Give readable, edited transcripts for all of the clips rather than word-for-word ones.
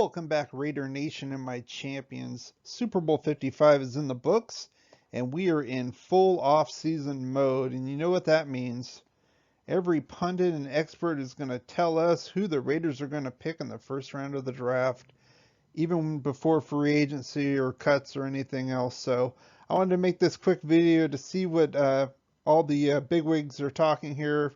Welcome back, Raider Nation and my champions. Super Bowl 55 is in the books, and we are in full off-season mode. And you know what that means? Every pundit and expert is going to tell us who the Raiders are going to pick in the first round of the draft, even before free agency or cuts or anything else. So I wanted to make this quick video to see what all the bigwigs are talking here.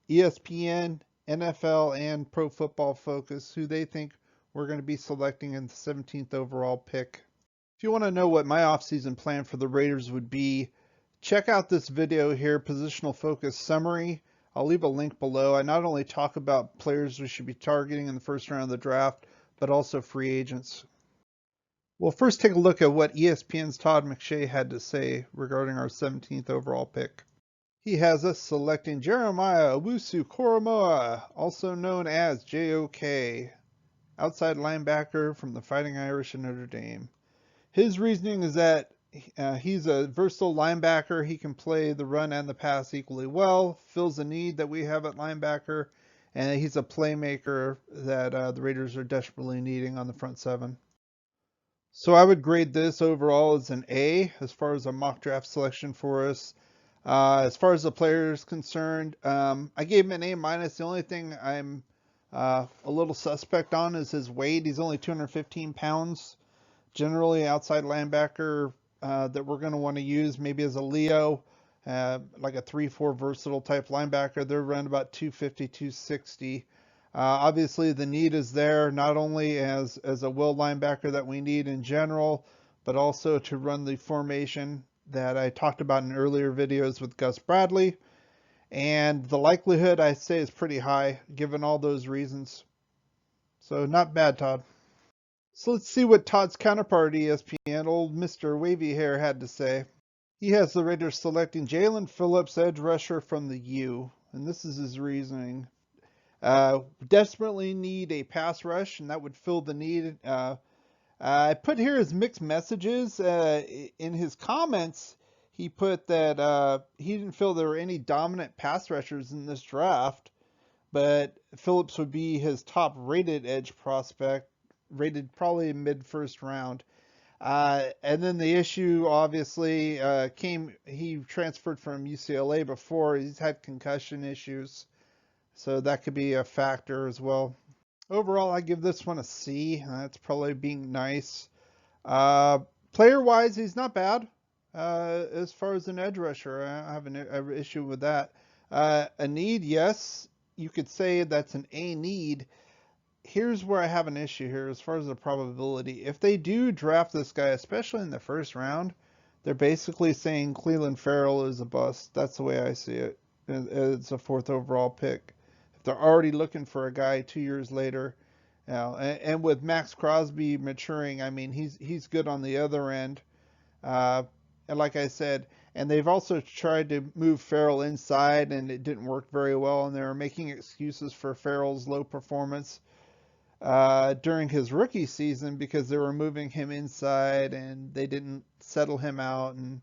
ESPN, NFL, and Pro Football Focus, who they think we're going to be selecting in the 17th overall pick. If you want to know what my offseason plan for the Raiders would be, check out this video here, Positional Focus Summary. I'll leave a link below. I not only talk about players we should be targeting in the first round of the draft, but also free agents. We'll first take a look at what ESPN's Todd McShay had to say regarding our 17th overall pick. He has us selecting Jeremiah Owusu-Koramoah, also known as JOK, outside linebacker from the Fighting Irish in Notre Dame. His reasoning is that he's a versatile linebacker. He can play the run and the pass equally well, fills a need that we have at linebacker, and he's a playmaker that the Raiders are desperately needing on the front seven. So I would grade this overall as an A as far as a mock draft selection for us. As far as the player is concerned, I gave him an A-. The only thing I'm a little suspect on is his weight. He's only 215 pounds. Generally, outside linebacker that we're going to want to use maybe as a Leo, like a 3-4 versatile type linebacker. They're around about 250, 260. Obviously, the need is there, not only as a will linebacker that we need in general, but also to run the formation that I talked about in earlier videos with Gus Bradley. And the likelihood, I say, is pretty high, given all those reasons. So not bad, Todd. So let's see what Todd's counterpart at ESPN, old Mr. Wavy Hair, had to say. He has the Raiders selecting Jalen Phillips, edge rusher from the U. And this is his reasoning. Desperately need a pass rush, and that would fill the need. I put here his mixed messages. In his comments, he put that he didn't feel there were any dominant pass rushers in this draft, but Phillips would be his top rated edge prospect, rated probably mid-first round. And then the issue obviously he transferred from UCLA before. He's had concussion issues, so that could be a factor as well. Overall, I give this one a C. That's probably being nice. Player-wise, he's not bad. As far as an edge rusher, I have an issue with that. A need, yes. You could say that's an A need. Here's where I have an issue here as far as the probability. If they do draft this guy, especially in the first round, they're basically saying Clelin Ferrell is a bust. That's the way I see it. It's a 4th overall pick. They're already looking for a guy 2 years later. And with Max Crosby maturing, I mean, he's good on the other end. And like I said, and they've also tried to move Ferrell inside, and it didn't work very well. And they were making excuses for Ferrell's low performance during his rookie season because they were moving him inside, and they didn't settle him out. And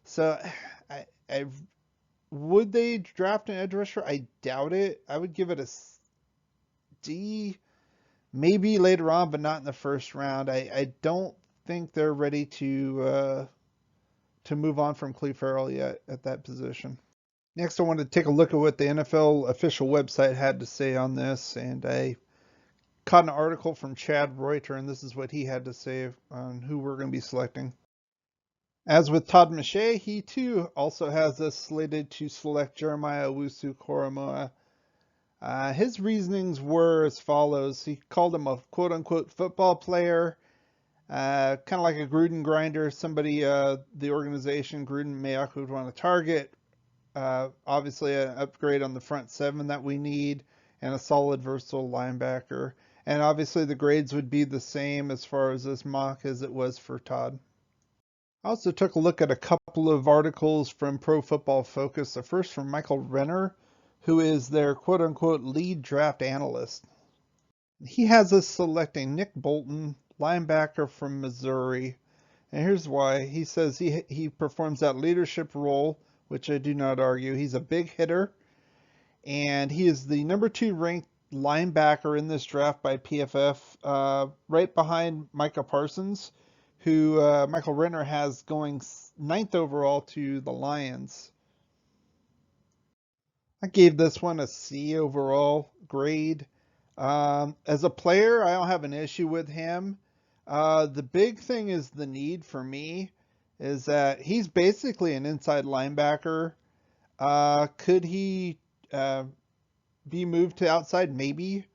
so would they draft an edge rusher? I doubt it. I would give it a D, maybe later on, but not in the first round. I don't think they're ready to move on from Clelin Ferrell yet at that position. Next, I want to take a look at what the NFL official website had to say on this, and I caught an article from Chad Reuter, and this is what he had to say on who we're going to be selecting. As with Todd McShay, he too also has us slated to select Jeremiah Owusu-Koramoah. His reasonings were as follows. He called him a quote-unquote football player, kind of like a Gruden grinder, somebody the organization Gruden Mayock would want to target. Obviously an upgrade on the front seven that we need, and a solid versatile linebacker. And obviously the grades would be the same as far as this mock as it was for Todd. I also took a look at a couple of articles from Pro Football Focus. The first from Michael Renner, who is their quote-unquote lead draft analyst. He has us selecting Nick Bolton, linebacker from Missouri. And here's why. He says he performs that leadership role, which I do not argue. He's a big hitter, and he is the number 2 ranked linebacker in this draft by PFF, right behind Micah Parsons, who Michael Renner has going ninth overall to the Lions. I gave this one a C overall grade. As a player, I don't have an issue with him. The big thing is the need for me is that he's basically an inside linebacker. Could he uh, be moved to outside? Maybe.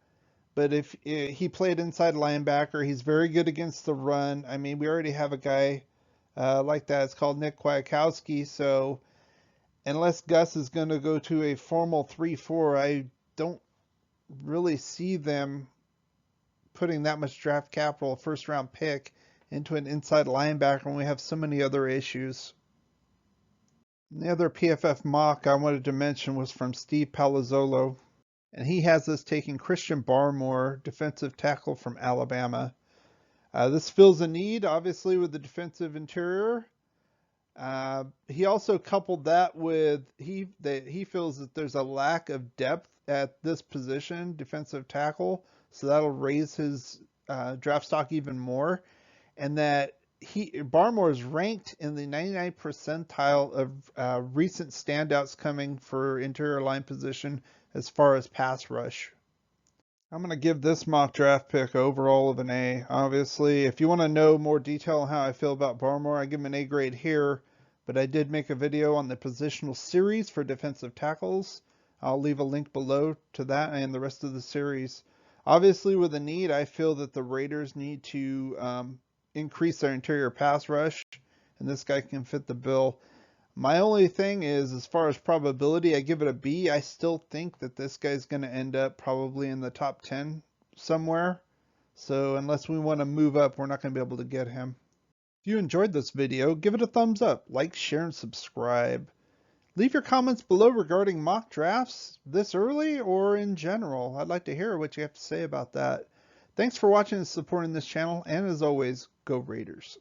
But if he played inside linebacker, he's very good against the run. I mean, we already have a guy like that. It's called Nick Kwiatkowski. So unless Gus is going to go to a formal 3-4, I don't really see them putting that much draft capital, first round pick, into an inside linebacker when we have so many other issues. The other PFF mock I wanted to mention was from Steve Palazzolo, and he has us taking Christian Barmore, defensive tackle from Alabama. This fills a need, obviously, with the defensive interior. He also coupled that with he feels that there's a lack of depth at this position, defensive tackle, so that'll raise his draft stock even more, and that Barmore is ranked in the 99th percentile of recent standouts coming for interior line position as far as pass rush. I'm going to give this mock draft pick overall of an A. Obviously, if you want to know more detail on how I feel about Barmore, I give him an A grade here, but I did make a video on the positional series for defensive tackles. I'll leave a link below to that and the rest of the series. Obviously, with a need, I feel that the Raiders need to increase their interior pass rush, and this guy can fit the bill. My only thing is, as far as probability, I give it a B. I still think that this guy's going to end up probably in the top 10 somewhere. So unless we want to move up, we're not going to be able to get him. If you enjoyed this video, give it a thumbs up, like, share, and subscribe. Leave your comments below regarding mock drafts this early or in general. I'd like to hear what you have to say about that. Thanks for watching and supporting this channel, and as always, go Raiders.